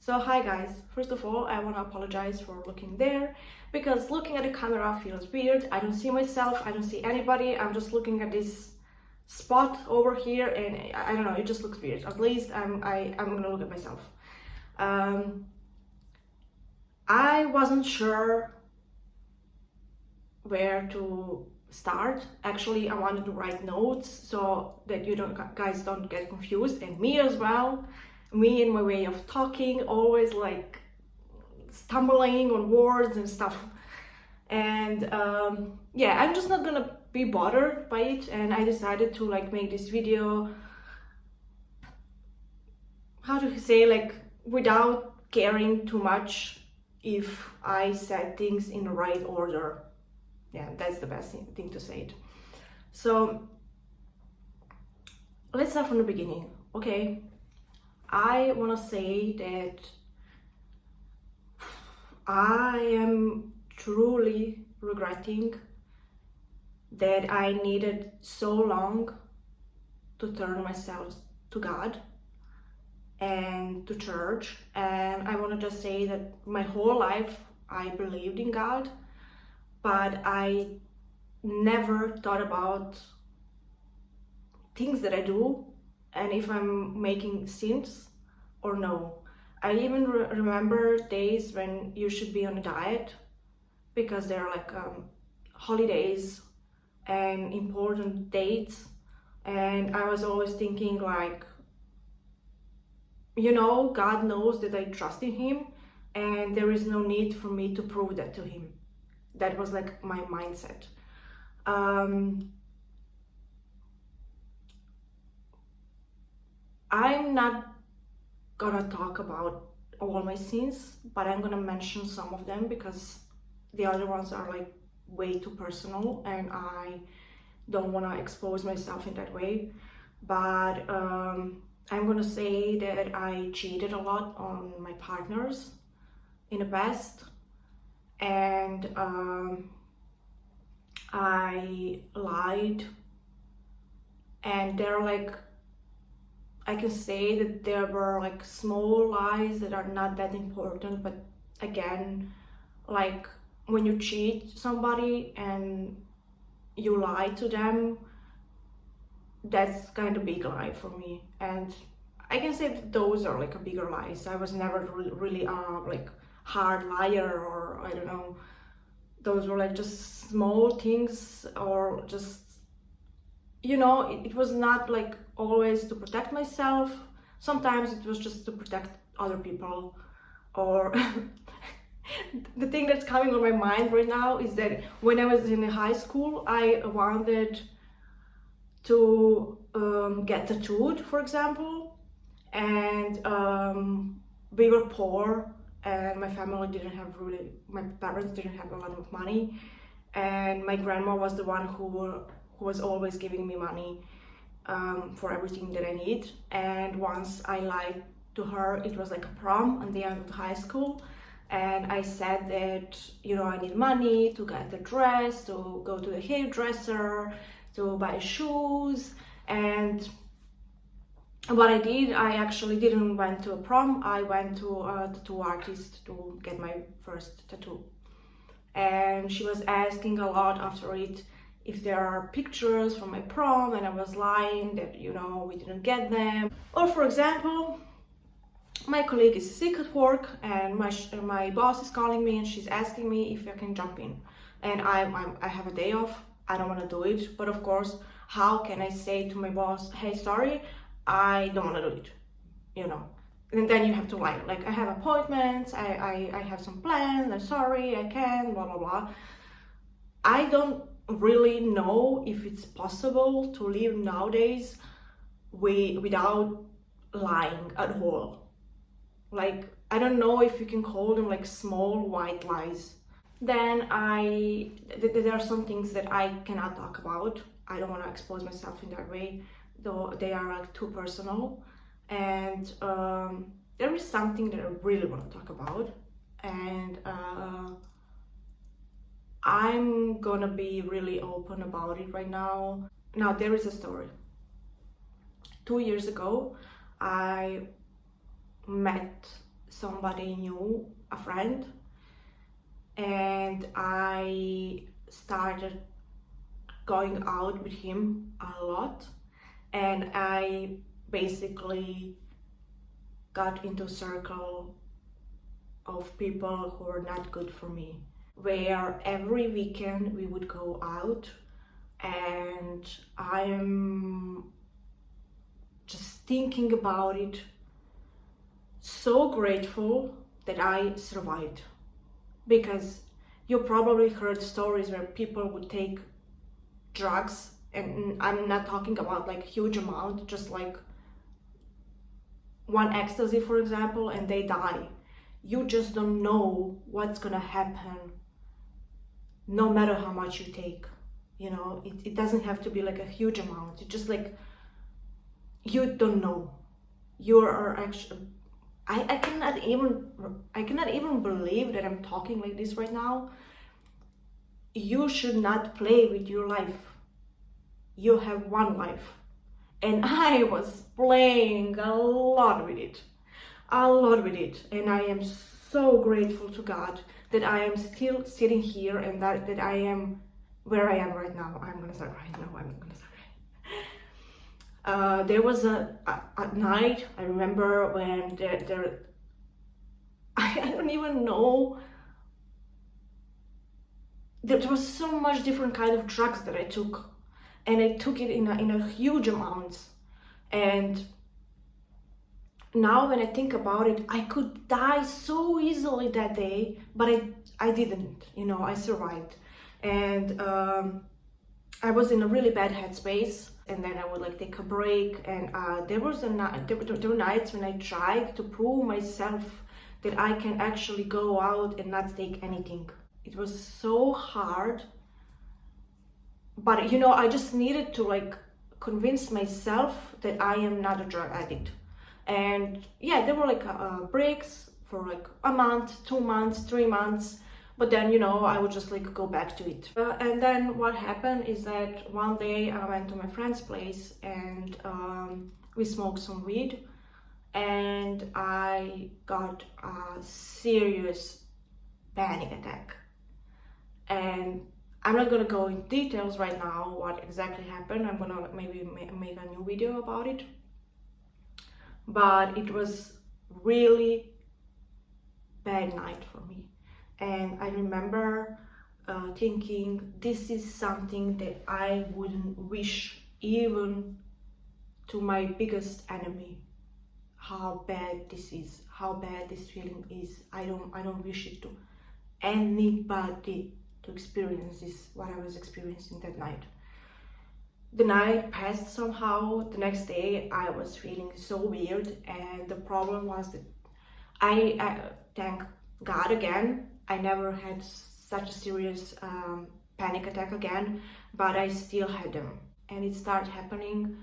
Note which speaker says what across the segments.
Speaker 1: So hi guys, first of all I want to apologize for looking there because looking at the camera feels weird. I don't see myself, I don't see anybody, I'm just looking at this spot over here and I don't know, it just looks weird. At least I'm gonna look at myself. I wasn't sure where to start. Actually, I wanted to write notes so that you guys don't get confused, and me as well. Me and my way of talking, always like stumbling on words and stuff. And yeah, I'm just not gonna be bothered by it, and I decided to like make this video, how to say, like without caring too much if I said things in the right order. Yeah, that's the best thing to say it. So let's start from the beginning. Okay, I want to say that I am truly regretting that I needed so long to turn myself to God and to church. And I want to just say that my whole life I believed in God, but I never thought about things that I do and if I'm making sins or no. I even remember days when you should be on a diet because there are like holidays and important dates, and I was always thinking like, you know, God knows that I trust in Him and there is no need for me to prove that to Him. That was like my mindset. I'm not gonna talk about all my sins, but I'm gonna mention some of them because the other ones are like way too personal and I don't want to expose myself in that way. But I'm gonna say that I cheated a lot on my partners in the past, and I lied, and they're like, I can say that there were like small lies that are not that important, but again, like when you cheat somebody and you lie to them, that's kind of big lie for me. And I can say that those are like a bigger lies. I was never really like hard liar, or I don't know. Those were like just small things, or just, you know, it was not like always to protect myself. Sometimes it was just to protect other people. Or the thing that's coming on my mind right now is that when I was in high school, I wanted to get tattooed, for example, and we were poor and my family didn't have really, my parents didn't have a lot of money, and my grandma was the one who was always giving me money for everything that I need. And once I lied to her, it was like a prom at the end of high school, and I said that, you know, I need money to get a dress, to go to the hairdresser, to buy shoes. And what I did, I actually didn't went to a prom, I went to a tattoo artist to get my first tattoo. And she was asking a lot after it if there are pictures from my prom, and I was lying that, you know, we didn't get them. Or for example, my colleague is sick at work and my boss is calling me and she's asking me if I can jump in, and I have a day off, I don't want to do it, but of course, how can I say to my boss, hey, sorry, I don't want to do it, you know? And then you have to lie, like, I have appointments, I have some plans, I'm sorry, I can, blah blah blah. I don't really know if it's possible to live nowadays without lying at all. Like, I don't know if you can call them like small white lies. Then there are some things that I cannot talk about. I don't want to expose myself in that way, though they are like too personal. And there is something that I really want to talk about, and I'm gonna be really open about it right now. Now, there is a story. 2 years ago, I met somebody new, a friend, and I started going out with him a lot, and I basically got into a circle of people who were not good for me, where every weekend we would go out, and I am just thinking about it, so grateful that I survived. Because you probably heard stories where people would take drugs, and I'm not talking about like huge amount, just like one ecstasy, for example, and they die. You just don't know what's gonna happen no matter how much you take. You know, it doesn't have to be like a huge amount. It's just like, you don't know. You are actually, I cannot even believe that I'm talking like this right now. You should not play with your life. You have one life. And I was playing a lot with it. And I am so grateful to God that I am still sitting here, and that I am where I am right now. I'm gonna start right now. There was a night, I remember, when there I don't even know, there was so much different kind of drugs that I took, and I took it in a huge amounts. And now when I think about it, I could die so easily that day, but I didn't, you know, I survived. And I was in a really bad headspace, and then I would like take a break, and there were nights when I tried to prove myself that I can actually go out and not take anything. It was so hard, but you know, I just needed to like convince myself that I am not a drug addict. And yeah, there were like breaks for like a month, 2 months, 3 months, but then, you know, I would just like go back to it. And then what happened is that one day I went to my friend's place, and we smoked some weed, and I got a serious panic attack. And I'm not gonna go in details right now what exactly happened. I'm gonna maybe make a new video about it. But it was really bad night for me. And I remember thinking, this is something that I wouldn't wish even to my biggest enemy. How bad this is, how bad this feeling is. I don't wish it to anybody to experience this, what I was experiencing that night. The night passed somehow. The next day I was feeling so weird, and the problem was that I thank God again, I never had such a serious panic attack again, but I still had them, and it started happening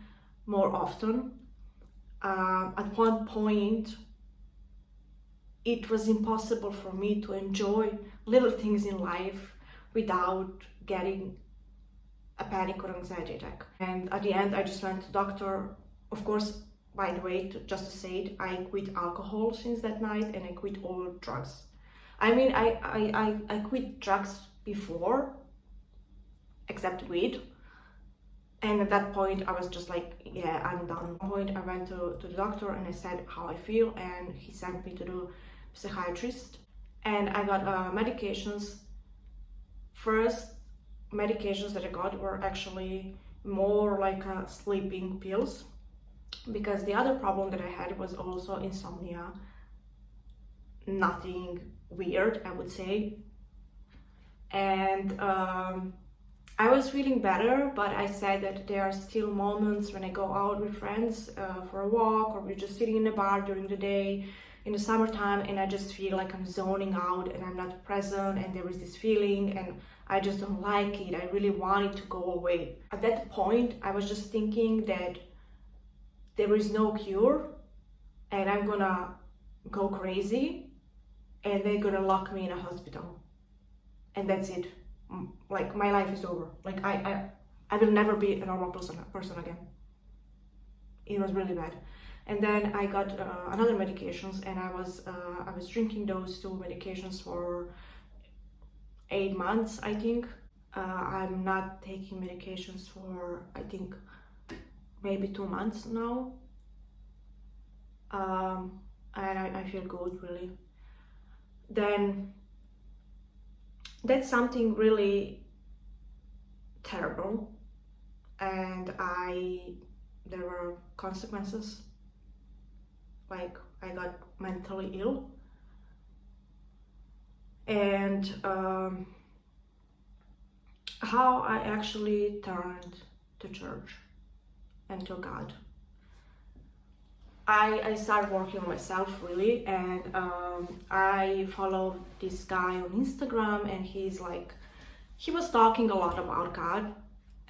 Speaker 1: more often. At one point, it was impossible for me to enjoy little things in life without getting a panic or anxiety attack. And at the end, I just went to the doctor. Of course, by the way, just to say it, I quit alcohol since that night, and I quit all drugs. I mean, I quit drugs before, except weed. And at that point, I was just like, yeah, I'm done. At one point, I went to the doctor, and I said how I feel, and he sent me to the psychiatrist. And I got medications. First medications that I got were actually more like sleeping pills, because the other problem that I had was also insomnia. Nothing weird, I would say. And I was feeling better, but I said that there are still moments when I go out with friends for a walk, or we're just sitting in a bar during the day in the summertime, and I just feel like I'm zoning out and I'm not present, and there is this feeling, and I just don't like it. I really want it to go away. At that point, I was just thinking that there is no cure, and I'm gonna go crazy, and they're gonna lock me in a hospital, and that's it. Like, my life is over. Like, I will never be a normal person again. It was really bad. And then I got another medications, and I was drinking those two medications for 8 months, I think. I'm not taking medications for, I think, maybe 2 months now. And I feel good, really. Then that's something really terrible, and there were consequences. Like, I got mentally ill, and how I actually turned to church and to God. I started working on myself, really, and I followed this guy on Instagram, and he was talking a lot about God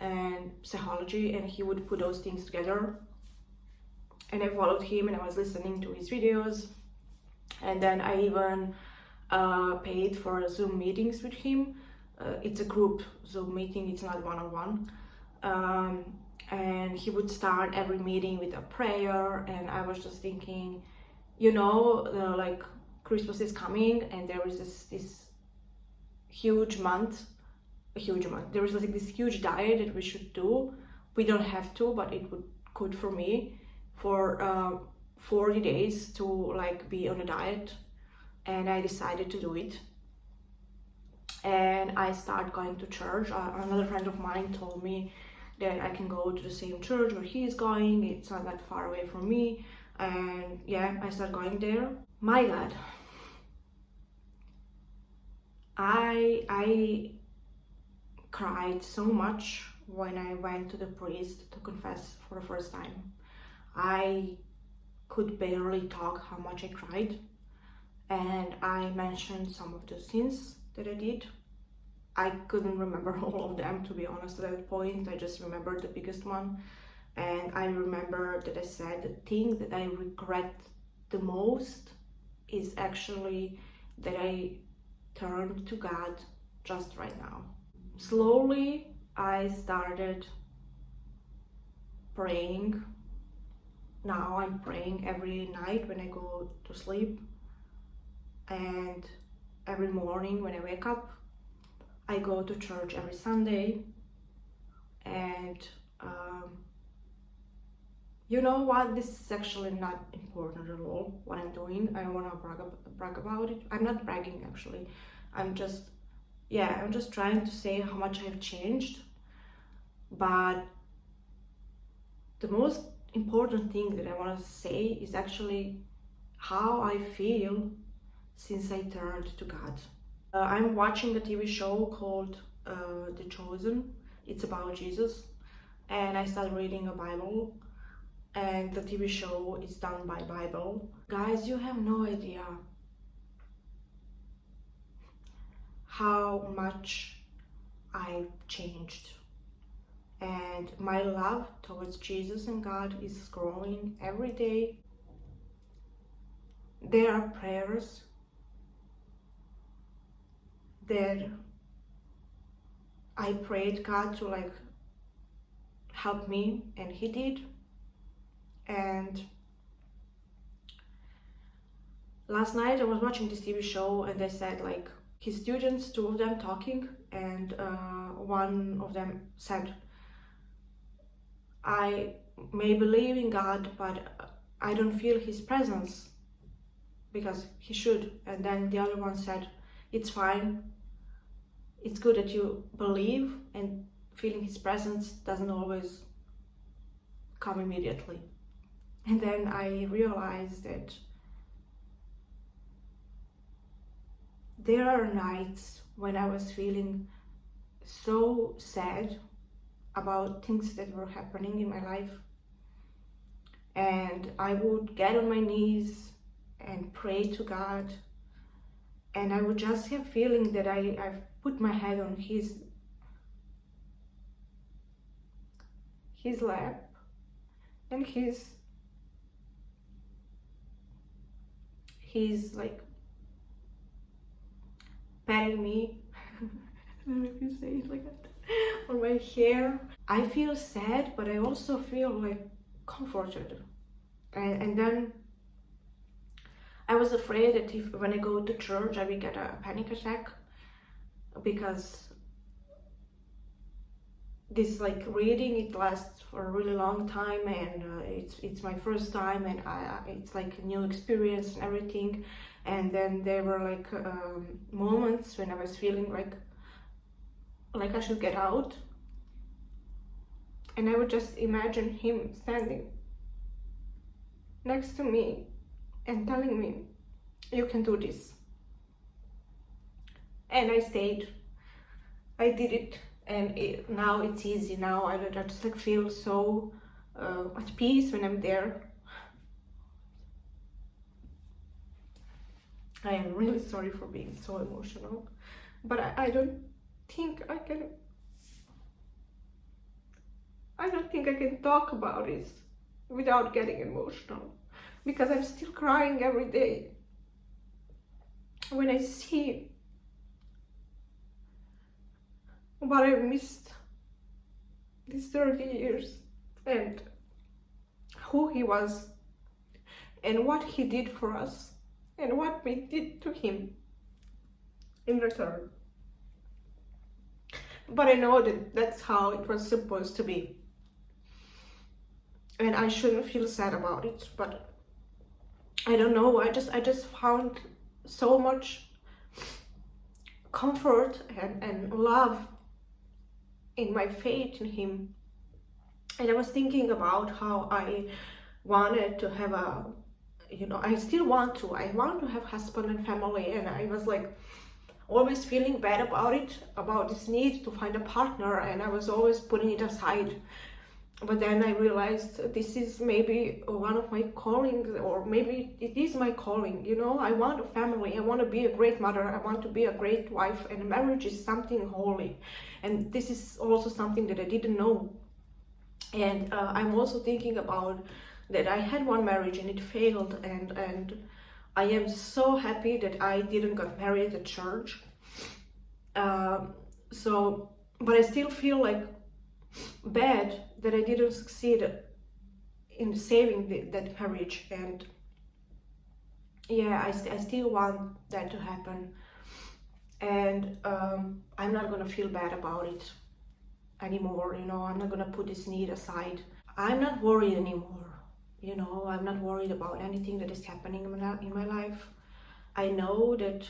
Speaker 1: and psychology, and he would put those things together. And I followed him, and I was listening to his videos, and then I even paid for Zoom meetings with him. It's a group Zoom meeting, it's not one-on-one. And he would start every meeting with a prayer, and I was just thinking, like, Christmas is coming, and there is this huge month. There is like this huge diet that we should do. We don't have to, but it would good for me for 40 days to like be on a diet, and I decided to do it. And I started going to church. Another friend of mine told me that I can go to the same church where he is going. It's not that far away from me. And yeah, I started going there. My God, I cried so much when I went to the priest to confess for the first time. I could barely talk how much I cried, and I mentioned some of the sins that I did. I couldn't remember all of them, to be honest, at that point. I just remembered the biggest one. And I remember that I said the thing that I regret the most is actually that I turned to God just right now. Slowly, I started praying. Now I'm praying every night when I go to sleep, and every morning when I wake up. I go to church every Sunday, and you know what? This is actually not important at all, what I'm doing. I don't want to brag about it. I'm not bragging, actually. I'm just trying to say how much I've changed. But the most important thing that I want to say is actually how I feel since I turned to God. I'm watching a TV show called The Chosen. It's about Jesus, and I started reading a Bible, and the TV show is done by Bible. Guys, you have no idea how much I've changed, and my love towards Jesus and God is growing every day. There are prayers that I prayed God to like help me, and he did. And last night I was watching this TV show, and they said like his students, two of them talking, and one of them said, I may believe in God, but I don't feel his presence because he should. And then the other one said, it's fine. It's good that you believe, and feeling his presence doesn't always come immediately. And then I realized that there are nights when I was feeling so sad about things that were happening in my life, and I would get on my knees and pray to God, and I would just have feeling that I've put my head on his lap, and he's like patting me I don't know if you say it like that, on my hair. I feel sad, but I also feel like comforted, And then I was afraid that if when I go to church I will get a panic attack, because this like reading, it lasts for a really long time, and it's my first time, and it's like a new experience and everything. And then there were like moments when I was feeling like I should get out, and I would just imagine him standing next to me and telling me, you can do this. And I stayed, I did it, and now it's easy. Now I just like feel so at peace when I'm there. I am really sorry for being so emotional, but I don't think I can talk about it without getting emotional, because I'm still crying every day when I see what I've missed these 30 years, and who he was, and what he did for us, and what we did to him in return. But I know that that's how it was supposed to be, and I shouldn't feel sad about it, but I don't know, I just found so much comfort and love in my faith in him. And I was thinking about how I wanted to have a, I still want to have husband and family, and I was like always feeling bad about it, about this need to find a partner, and I was always putting it aside. But then I realized this is maybe one of my callings, or maybe it is my calling. I want a family, I want to be a great mother, I want to be a great wife, and marriage is something holy. And this is also something that I didn't know. And I'm also thinking about that I had one marriage and it failed, and I am so happy that I didn't get married at church. But I still feel like bad that I didn't succeed in saving that marriage. And yeah, I still want that to happen, and I'm not gonna feel bad about it anymore. I'm not gonna put this need aside. I'm not worried anymore. I'm not worried about anything that is happening in my life. I know that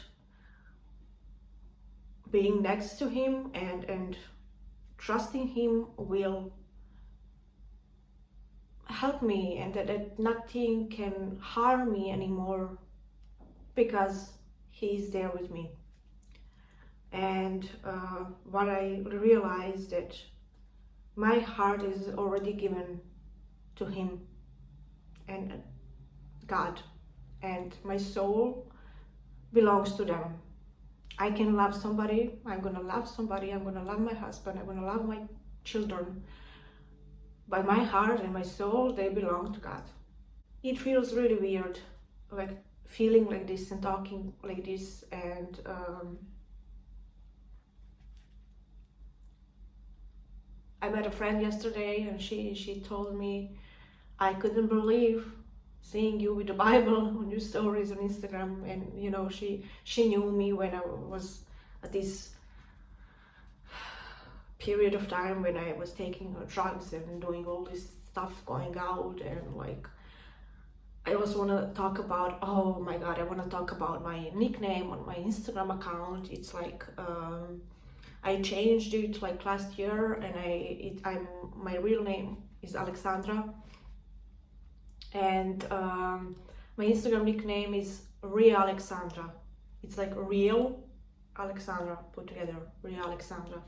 Speaker 1: being next to him and trusting him will help me, and that nothing can harm me anymore, because he is there with me. And what I realized, that my heart is already given to him and God, and my soul belongs to them. I can love somebody, I'm gonna love somebody, I'm gonna love my husband, I'm gonna love my children, but my heart and my soul, they belong to God. It feels really weird, like feeling like this and talking like this, and I met a friend yesterday, and she told me, I couldn't believe seeing you with the Bible on your stories on Instagram. And she knew me when I was at this period of time when I was taking drugs and doing all this stuff, going out, and like I also want to talk about, oh my god, I want to talk about my nickname on my Instagram account. It's like I changed it like last year, and my real name is Alexandra, and my Instagram nickname is Real Alexandra. It's like Real Alexandra put together, Real Alexandra.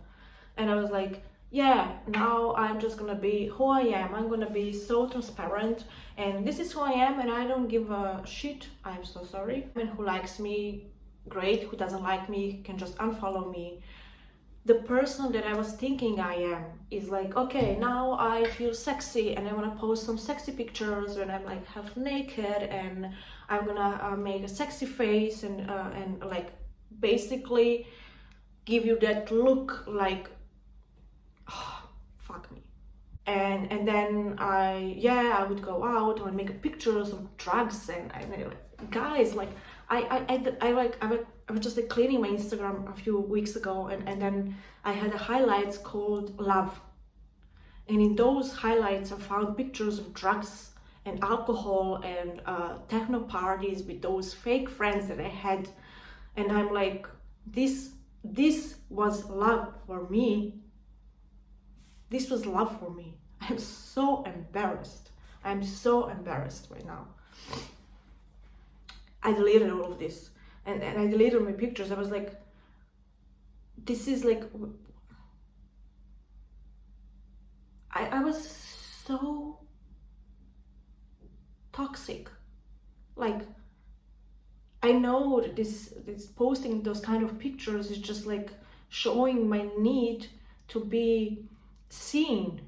Speaker 1: And I was like, yeah, now I'm just gonna be who I am. I'm gonna be so transparent, and this is who I am, and I don't give a shit. I'm so sorry. And who likes me, great. Who doesn't like me can just unfollow me. The person that I was thinking I am is like, okay, now I feel sexy and I want to post some sexy pictures when I'm like half naked, and I'm gonna make a sexy face and like basically give you that look like, oh, fuck me. And then I would go out, I would make pictures of drugs, and guys, like I was just like cleaning my Instagram a few weeks ago, and then I had a highlights called love, and in those highlights I found pictures of drugs and alcohol and techno parties with those fake friends that I had, and I'm like, this was love for me. This was love for me. I'm so embarrassed. I'm so embarrassed right now. I deleted all of this, and I deleted my pictures. I was like, this is like, I was so toxic. Like, I know that this posting those kind of pictures is just like showing my need to be seen,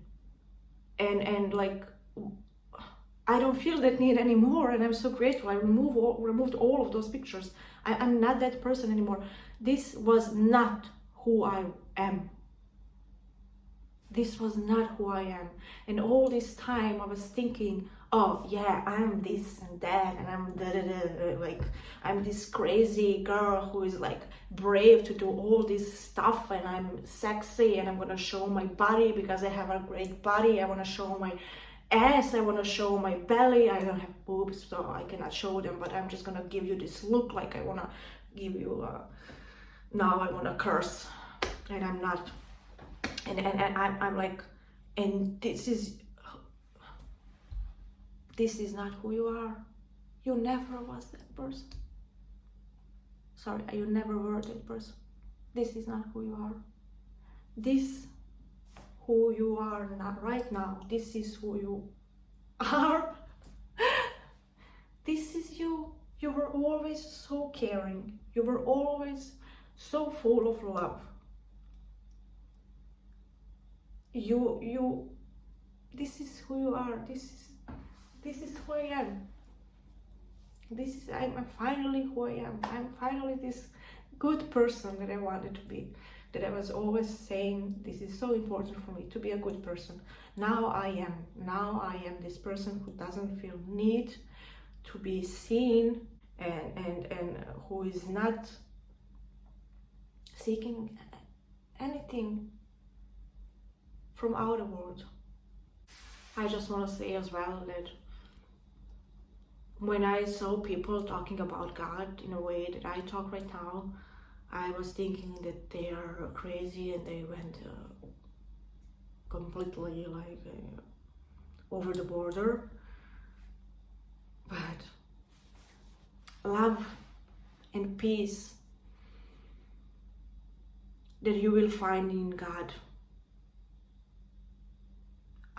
Speaker 1: and like I don't feel that need anymore, and I'm so grateful. I removed all of those pictures. I'm not that person anymore. This was not who I am. This was not who I am. And all this time I was thinking, oh yeah, I'm this and that, and I'm like I'm this crazy girl who is like brave to do all this stuff, and I'm sexy, and I'm gonna show my body because I have a great body. I want to show my ass, I want to show my belly. I don't have boobs, so I cannot show them, but I'm just gonna give you this look, like I want to give you now I want to curse, and I'm not. And I'm like, and this is not who you are. You never was that person. Sorry, you never were that person. This is not who you are. This who you are not right now. This is who you are. This is you. You were always so caring. You were always so full of love. You this is who you are. This is who I am. I'm finally who I am. I'm finally this good person that I wanted to be, that I was always saying this is so important for me to be a good person. Now I am this person who doesn't feel need to be seen, and who is not seeking anything from outer world. I just want to say as well that when I saw people talking about God in a way that I talk right now, I was thinking that they are crazy, and they went completely like over the border. But love and peace that you will find in God,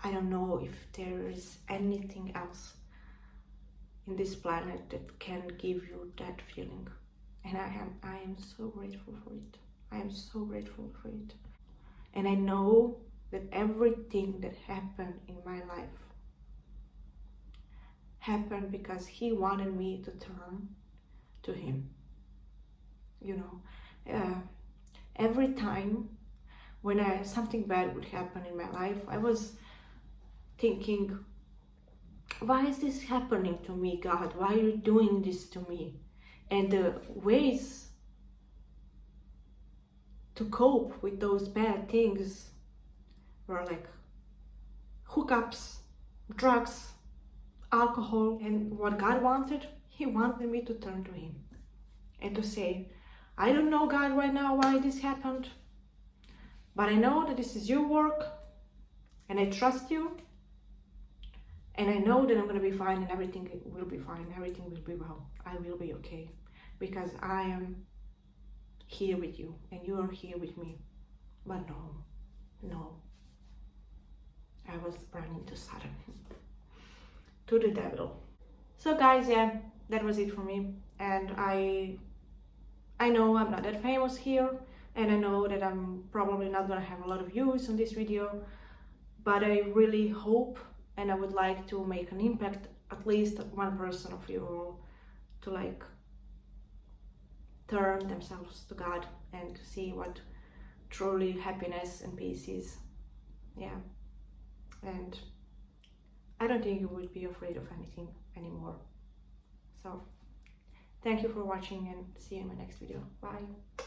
Speaker 1: I don't know if there is anything else in this planet that can give you that feeling. And I am so grateful for it. I am so grateful for it. And I know that everything that happened in my life happened because He wanted me to turn to Him. You know, every time when something bad would happen in my life, I was thinking, why is this happening to me, God? Why are you doing this to me? And the ways to cope with those bad things were like hookups, drugs, alcohol. And what God wanted, He wanted me to turn to Him and to say, I don't know, God, right now why this happened, but I know that this is your work, and I trust you. And I know that I'm going to be fine, and everything will be fine. Everything will be well. I will be okay. Because I am here with you, and you are here with me. But no. I was running to Satan. To the devil. So guys, yeah, that was it for me. And I know I'm not that famous here. And I know that I'm probably not going to have a lot of views on this video. But I really hope, and I would like to make an impact, at least one person of you all, to like turn themselves to God and to see what truly happiness and peace is. Yeah. and I don't think you would be afraid of anything anymore. So thank you for watching, and see you in my next video. Bye.